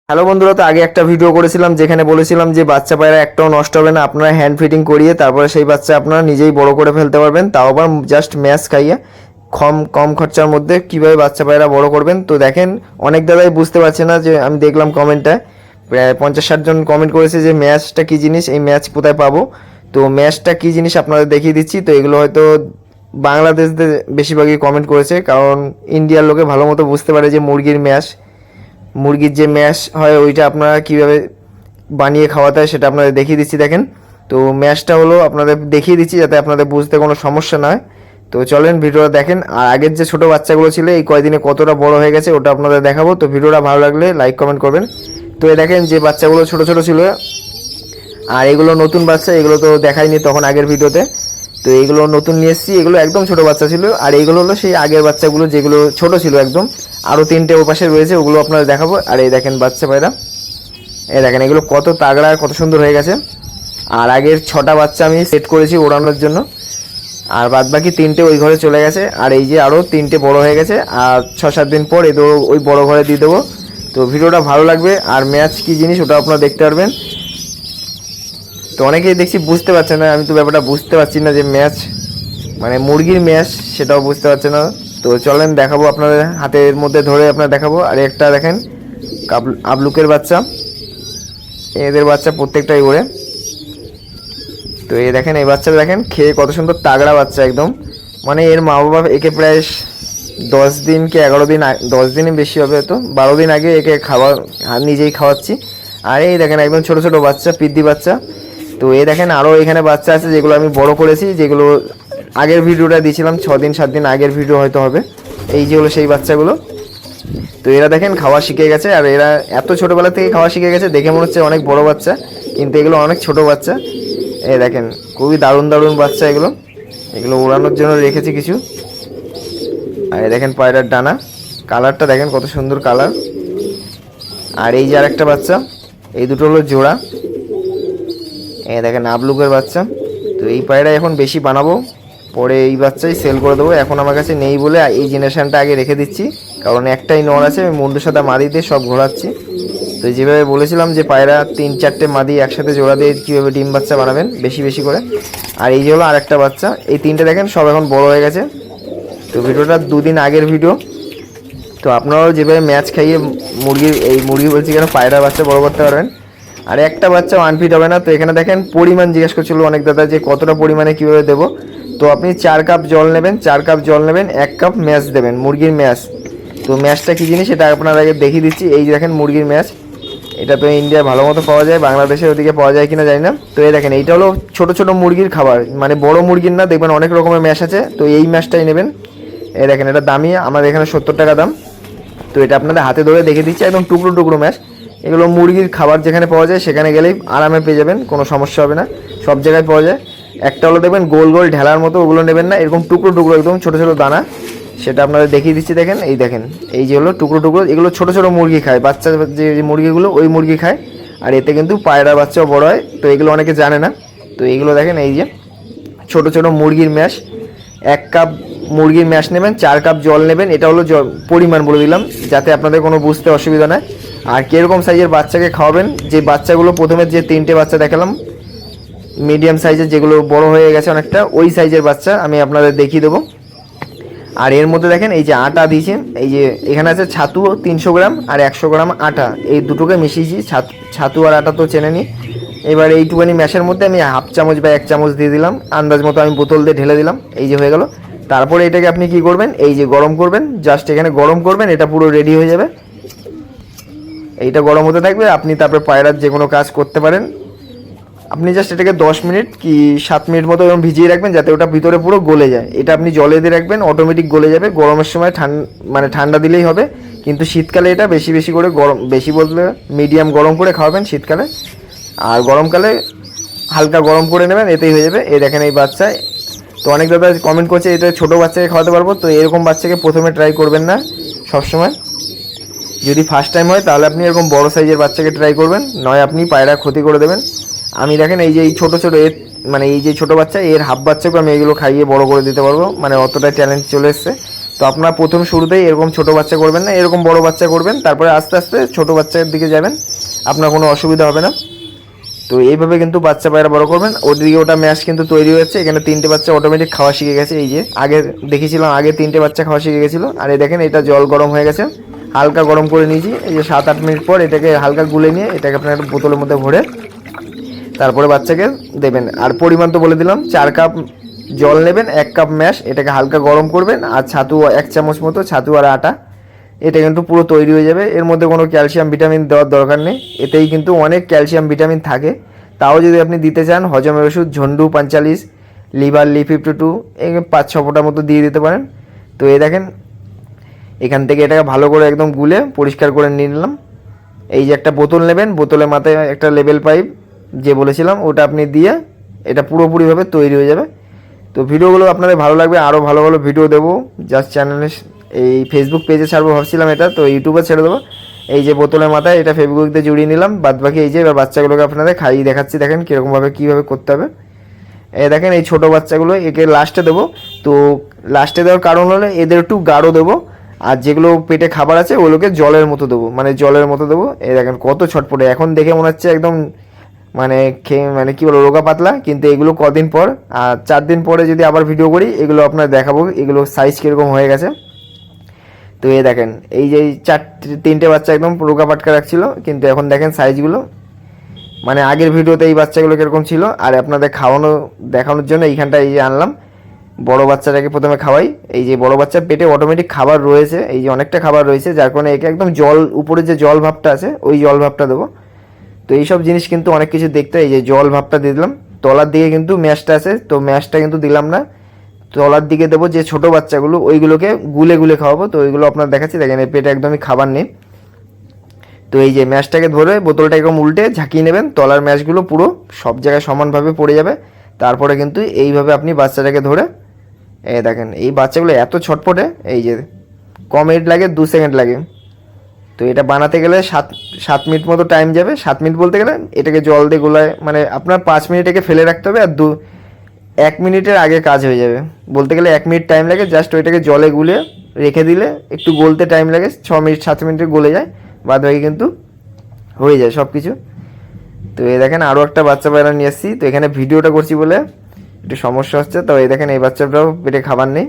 Hello বন্ধুরা, তো আগে একটা ভিডিও করেছিলাম যেখানে বলেছিলাম যে বাচ্চা পায়রা একটাও নষ্ট হবে না, আপনারা হ্যান্ড ফিটিং করিয়ে তারপরে সেই বাচ্চা আপনারা নিজেই বড় করে ফেলতে পারবেন, তাও আবার জাস্ট ম্যাশ খাইয়ে কম কম খরচার মধ্যে কিভাবে বাচ্চা পায়রা বড় করবেন। তো দেখেন, অনেক দাদাই বুঝতে পারছে না, যে আমি দেখলাম কমেন্টটায় প্রায় 50-60 জন কমেন্ট করেছে যে ম্যাচটা কী জিনিস, এই ম্যাচ কোথায় পাবো। তো ম্যাচটা কী জিনিস আপনাদের দেখিয়ে দিচ্ছি। তো এগুলো হয়তো বাংলাদেশদের বেশিরভাগই কমেন্ট করেছে, কারণ ইন্ডিয়ার লোকে ভালো মতো বুঝতে পারে যে মুরগির যে ম্যাশ হয় ওইটা আপনারা কীভাবে বানিয়ে খাওয়াতে হয় সেটা আপনাদের দেখিয়ে দিচ্ছি। দেখেন, তো ম্যাশটা হলো আপনাদের দেখিয়ে দিচ্ছি যাতে আপনাদের বুঝতে কোনো সমস্যা না হয়। তো চলেন ভিডিওটা দেখেন। আর আগের যে ছোটো বাচ্চাগুলো ছিল এই কয়দিনে কতটা বড় হয়ে গেছে ওটা আপনাদের দেখাবো। তো ভিডিওটা ভালো লাগলে লাইক কমেন্ট করবেন। তো এই দেখেন যে বাচ্চাগুলো ছোটো ছোটো ছিল, আর এগুলো নতুন বাচ্চা, এগুলো তো দেখাইনি তখন আগের ভিডিওতে। তো এইগুলো নতুন নিয়ে এসেছি, এগুলো একদম ছোটো বাচ্চা ছিল, আর এইগুলো হলো সেই আগের বাচ্চাগুলো যেগুলো ছোট ছিল একদম। আরও 3টে ওপাশে রয়েছে, ওগুলো আপনাদের দেখাবো। আর এই দেখেন বাচ্চা পায়রা, এই দেখেন এগুলো কত তাগড়া, কত সুন্দর হয়ে গেছে। আর আগের 6টা বাচ্চা আমি সেট করেছি ওড়ানোর জন্য, আর বাদ বাকি 3টে ওই ঘরে চলে গেছে। আর এই যে আরও 3টে বড় হয়ে গেছে, আর 6-7 দিন পর এদের ওই বড় ঘরে দিয়ে দেবো। তো ভিডিওটা ভালো লাগবে, আর ম্যাচ কী জিনিস ওটা আপনারা দেখতে পারবেন। তো অনেকেই দেখছি বুঝতে পারছে না, আমি তো ব্যাপারটা বুঝতে পারছি না যে ম্যাচ মানে মুরগির ম্যাচ, সেটাও বুঝতে পারছে না। তো চলেন দেখাবো আপনাদের হাতের মধ্যে ধরে আপনার দেখাবো। আর একটা দেখেন আবলুকের বাচ্চা, এদের বাচ্চা প্রত্যেকটাই ওড়ে। তো এই দেখেন এই বাচ্চাটা দেখেন খেয়ে কত সুন্দর তাগড়া বাচ্চা একদম, মানে এর মা বাবা একে প্রায় 10 দিন কি 11 দিন, 10 দিনই বেশি হবে, তো 12 দিন আগে একে খাবার নিজেই খাওয়াচ্ছি। আর এই দেখেন একদম ছোট ছোট বাচ্চা, পিদ্দি বাচ্চা। তো এই দেখেন আরও এখানে বাচ্চা আছে যেগুলো আমি বড় করেছি, যেগুলো আগের ভিডিওটা দিয়েছিলাম 6 দিন 7 দিন আগের ভিডিও হয়তো হবে। এই যে হলো সেই বাচ্চাগুলো। তো এরা দেখেন খাওয়া শিখে গেছে, আর এরা এত ছোটোবেলা থেকে খাওয়া শিখে গেছে, দেখে মনে হচ্ছে অনেক বড় বাচ্চা, কিন্তু এগুলো অনেক ছোট বাচ্চা। এই দেখেন খুবই দারুণ দারুণ বাচ্চা এগুলো, এগুলো ওড়ানোর জন্য রেখেছি কিছু। আর এই দেখেন পায়রার ডানা, কালারটা দেখেন কত সুন্দর কালার। আর এই যে আরেকটা বাচ্চা, এই দুটো হলো জোড়া। এই দেখেন আবলুকের বাচ্চা। তো এই পায়রা এখন বেশি বানাবো, পরে এই বাচ্চাই সেল করে দেবো। এখন আমার কাছে নেই বলে এই জেনারেশানটা আগে রেখে দিচ্ছি, কারণ একটাই নর আছে, আমি মুন্ডুর সাদা মাদি দিয়ে সব ঘোরাচ্ছি। তো যেভাবে বলেছিলাম যে পায়রা 3-4টে মাদি একসাথে জোড়া দিয়ে কীভাবে ডিম বাচ্চা বানাবেন বেশি বেশি করে। আর এই যে হলো আরেকটা বাচ্চা, এই 3টে দেখেন সব এখন বড় হয়ে গেছে। তো ভিডিওটা 2 দিন আগের ভিডিও। তো আপনারাও যেভাবে ম্যাচ খাইয়ে মুরগি বলছি কেন, পায়রা বাচ্চা বড় করতে পারবেন। আর একটা বাচ্চা 1 ফিট হবে না। তো এখানে দেখেন পরিমাণ জিজ্ঞেস করছিল অনেক দাদা যে কতটা পরিমাণে কীভাবে দেবো। তো আপনি 4 কাপ জল নেবেন, 4 কাপ জল নেবেন, 1 কাপ ম্যাশ দেবেন, মুরগির ম্যাশ। তো ম্যাশটা কী জিনিস সেটা আপনার আগে দেখিয়ে দিচ্ছি। এই যে দেখেন মুরগির ম্যাশ, এটা তো ইন্ডিয়ায় ভালো মতো পাওয়া যায়, বাংলাদেশের ওদিকে পাওয়া যায় কিনা জানি না। তো এই দেখেন এইটা হলো ছোটো ছোটো মুরগির খাবার, মানে বড় মুরগির না, দেখবেন অনেক রকমের ম্যাশ আছে। তো এই ম্যাশটাই নেবেন। এই দেখেন এটা দামি, আমাদের এখানে 70 টাকা দাম। তো এটা আপনাদের হাতে ধরে দেখে দিচ্ছি, একদম টুকরো টুকরো ম্যাশ। এগুলো মুরগির খাবার যেখানে পাওয়া যায় সেখানে গেলেই আরামে পেয়ে যাবেন, কোনো সমস্যা হবে না, সব জায়গায় পাওয়া যায়। একটা হলো দেখবেন গোল গোল ঢেলার মতো, ওগুলো নেবেন না, এরকম টুকরো টুকরো একদম ছোটো ছোটো দানা, সেটা আপনাদের দেখিয়ে দিচ্ছি। দেখেন এই যে হলো টুকরো টুকরো, এগুলো ছোটো ছোটো মুরগি খায়, বাচ্চা যে মুরগিগুলো ওই মুরগি খায়। আর এতে কিন্তু পায়রা বাচ্চাও বড় হয়, তো এগুলো অনেকে জানে না। তো এইগুলো দেখেন এই যে ছোটো ছোটো মুরগির ম্যাশ। 1 কাপ মুরগির ম্যাশ নেবেন, 4 কাপ জল নেবেন। এটা হলো পরিমাণ বলে দিলাম যাতে আপনাদের কোনো বুঝতে অসুবিধা নয়। আর কীরকম সাইজের বাচ্চাকে খাওয়াবেন, যে বাচ্চাগুলো প্রথমে যে 3টে বাচ্চা দেখালাম মিডিয়াম সাইজের, যেগুলো বড় হয়ে গেছে অনেকটা, ওই সাইজের বাচ্চা আমি আপনাদের দেখিয়ে দেবো। আর এর মধ্যে দেখেন এই যে আটা দিয়েছেন, এই যে এখানে আছে ছাতু 300 গ্রাম আর 100 গ্রাম আটা, এই দুটোকে মিশিয়েছি। ছাতু আর আটা তো চেনে নিই। এবার এইটুখানি ম্যাশের মধ্যে আমি 1/2 চামচ বা 1 চামচ দিয়ে দিলাম, আন্দাজ মতো আমি বোতল দিয়ে ঢেলে দিলাম। এই যে হয়ে গেল। তারপরে এটাকে আপনি কি করবেন, এই যে গরম করবেন, জাস্ট এখানে গরম করবেন, এটা পুরো রেডি হয়ে যাবে। এইটা গরম হতে থাকবে, আপনি তারপরে পায়রার যে কোনো কাজ করতে পারেন। আপনি জাস্ট এটাকে 10 মিনিট কি 7 মিনিট মতো এরকম ভিজিয়ে রাখবেন যাতে ওটা ভিতরে পুরো গলে যায়। এটা আপনি জলে দিয়ে রাখবেন, অটোমেটিক গলে যাবে। গরমের সময় মানে ঠান্ডা দিলেই হবে, কিন্তু শীতকালে এটা বেশি বেশি করে গরম, বেশি বলতে মিডিয়াম গরম করে খাওয়াবেন শীতকালে, আর গরমকালে হালকা গরম করে নেবেন, এতেই হয়ে যাবে। এই দেখেন এই বাচ্চায়। তো অনেক দাদা কমেন্ট করছে এটা ছোটো বাচ্চাকে খাওয়াতে পারবো, তো এরকম বাচ্চাকে প্রথমে ট্রাই করবেন না সবসময়। যদি ফার্স্ট টাইম হয় তাহলে আপনি এরকম বড় সাইজের বাচ্চাকে ট্রাই করবেন, নয় আপনি পায়রা ক্ষতি করে দেবেন। আমি দেখেন এই যে এই ছোটো ছোটো মানে এই যে ছোটো বাচ্চা, এর হাফ বাচ্চাকে আমি এগুলো খাইয়ে বড় করে দিতে পারবো, মানে অতটাই ট্যালেন্ট চলে এসছে। তো আপনারা প্রথম শুরুতেই এরকম ছোট বাচ্চা করবেন না, এরকম বড় বাচ্চা করবেন, তারপরে আস্তে আস্তে ছোট বাচ্চার দিকে যাবেন, আপনার কোনো অসুবিধা হবে না। তো এইভাবে কিন্তু বাচ্চা পায়রা বড় করবেন। ওদিকে ওটা ম্যাশ কিন্তু তৈরি হচ্ছে, এখানে 3টে বাচ্চা অটোমেটিক খাওয়া শিখে গেছে। এই যে আগে দেখেছিলাম, আগে 3টে বাচ্চা খাওয়া শিখে গেছিলো। আর এই দেখেন এটা জল গরম হয়ে গেছে, হালকা গরম করে নিয়েছি। এই যে 7-8 মিনিট পর এটাকে হালকা গুলে নিয়ে এটাকে আপনার একটা বোতলের মধ্যে ভরে তারপরে বাচ্চাকে দেবেন। আর পরিমাণ তো বলে দিলাম, 4 কাপ জল নেবেন, 1 কাপ ম্যাশ, এটাকে হালকা গরম করবেন। আর ছাতু 1 চামচ মতো, ছাতু আর আটা, এটা কিন্তু পুরো তৈরি হয়ে যাবে। এর মধ্যে কোনো ক্যালসিয়াম ভিটামিন দেওয়ার দরকার নেই, এতেই কিন্তু অনেক ক্যালসিয়াম ভিটামিন থাকে। তাও যদি আপনি দিতে চান, হজমের ওষুধ ঝন্ডু 45, লিভার Li52, এই 5-6 ফোঁটা মতো দিয়ে দিতে পারেন। তো এই দেখেন এখান থেকে এটাকে ভালো করে একদম গুলে পরিষ্কার করে নিয়ে নিলাম। এই যে একটা বোতল নেবেন, বোতলের মাথায় একটা লেবেল পাইপ যে বলেছিলাম ওটা আপনি দিয়ে এটা পুরোপুরিভাবে তৈরি হয়ে যাবে। তো ভিডিওগুলো আপনাদের ভালো লাগবে, আরও ভালো ভালো ভিডিও দেবো। জাস্ট চ্যানেলে এই ফেসবুক পেজে ছাড়বো ভাবছিলাম, এটা তো ইউটিউবে ছেড়ে দেবো। এই যে বোতলের মাথায় এটা ফেভিকুইক দিয়ে জুড়িয়ে নিলাম, বাদ বাকি এই যে এবার বাচ্চাগুলোকে আপনাদের খাইয়ে দেখাচ্ছি, দেখেন কীরকমভাবে কীভাবে করতে হবে। এই দেখেন এই ছোটো বাচ্চাগুলো একে লাস্টে দেবো। তো লাস্টে দেওয়ার কারণ হলো এদের একটু গাঢ় দেবো, আর যেগুলো পেটে খাবার আছে ওগুলোকে জলের মতো দেবো, মানে জলের মতো দেবো। এই দেখেন কত ছটপটে, এখন দেখে মনে হচ্ছে একদম মানে মানে কী বলবো রোগা পাতলা, কিন্তু এগুলো কদিন পর আর 4 দিন পরে যদি আবার ভিডিও করি এগুলো আপনার দেখাবো এগুলো সাইজ কীরকম হয়ে গেছে। তো এই দেখেন এই যে 3টে বাচ্চা একদম রোগা পাটকা রাখছিল, কিন্তু এখন দেখেন সাইজগুলো, মানে আগের ভিডিওতে এই বাচ্চাগুলো কীরকম ছিল। আর আপনাদের দেখানোর জন্য এইখানটা এই যে আনলাম, বড় বাচ্চাটাকে প্রথমে খাওয়াই। এই যে বড় বাচ্চার পেটে অটোমেটিক খাবার রয়েছে, এই যে অনেকটা খাবার রয়েছে, যার কারণে একে একদম জল, উপরে যে জল ভাবটা আছে ওই জল ভাবটা দেবো। তো এইসব জিনিস কিন্তু অনেক কিছু দেখতে, এই যে জল ভাবটা দিয়ে দিলাম। তলার দিকে কিন্তু ম্যাশটা আছে, তো ম্যাশটা কিন্তু দিলাম না, তলার দিকে দেবো যে ছোটো বাচ্চাগুলো ওইগুলোকে গুলে গুলে খাওয়াবো। তো ওইগুলো আপনার দেখাচ্ছি, দেখেন এই পেটে একদমই খাবার নেই। তো এই যে ম্যাশটাকে ধরে বোতলটা এরকম উল্টে ঝাঁকিয়ে নেবেন, তলার ম্যাশগুলো পুরো সব জায়গায় সমানভাবে পড়ে যাবে। তারপরে কিন্তু এইভাবে আপনি বাচ্চাটাকে ধরে, এই দেখেন এই বাচ্চাগুলো এত ছটপটে, এই যে কম মিনিট লাগে, 2 সেকেন্ড লাগে। তো এটা বানাতে গেলে 7 মিনিট মতো টাইম যাবে। 7 মিনিট বলতে গেলে এটাকে জল দিয়ে গোলায়, মানে আপনার 5 মিনিট একে ফেলে রাখতে হবে, আর 1 মিনিটের আগে কাজ হয়ে যাবে। বলতে গেলে 1 মিনিট টাইম লাগে, জাস্ট ওইটাকে জলে গুলে রেখে দিলে একটু গলতে টাইম লাগে, 6 মিনিট 7 মিনিটে গলে যায়, বাদ বাকি কিন্তু হয়ে যায় সব কিছু। তো এই দেখেন আরও একটা বাচ্চা পায়রা নিয়ে এসেছি। তো এখানে ভিডিওটা করছি বলে একটু সমস্যা হচ্ছে। তো এই দেখেন এই বাচ্চাটাও পেটে খাবার নেই,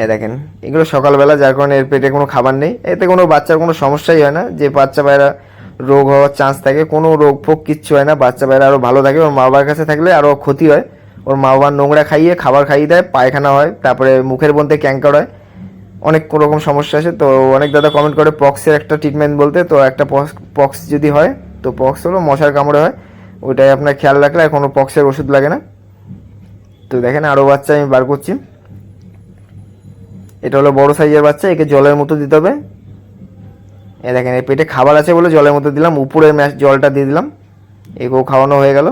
এ দেখেন এগুলো সকালবেলা, যার কারণে এর পেটে কোনো খাবার নেই। এতে কোনো বাচ্চার কোনো সমস্যাই হয় না, যে বাচ্চা পায়রা রোগ হওয়ার চান্স থাকে, কোনো রোগ ফোগ কিচ্ছু হয় না। বাচ্চা পায়রা আরও ভালো থাকে, ওর মা বাবার কাছে থাকলে আরও ক্ষতি হয়। ওর মা বাবার নোংরা খাইয়ে খাবার খাইয়ে দেয়, পায়খানা হয়, তারপরে মুখের মধ্যে ক্যাঙ্কার হয়, অনেক রকম সমস্যা আছে। তো অনেক দাদা কমেন্ট করে পক্সের একটা ট্রিটমেন্ট বলতে, তো একটা পক্স যদি হয়, তো পক্স হলো মশার কামড়ে হয়, ওইটাই আপনার খেয়াল রাখলে কোনো পক্সের ওষুধ লাগে না। তো দেখেন আরও বাচ্চা আমি বার করছি, এটা হলো বড় সাইজের বাচ্চা, একে জলের মতো দিতে হবে। এ দেখেন এই পেটে খাবার আছে বলে জলের মতো দিলাম, উপরের জলটা দিয়ে দিলাম, একেও খাওয়ানো হয়ে গেল।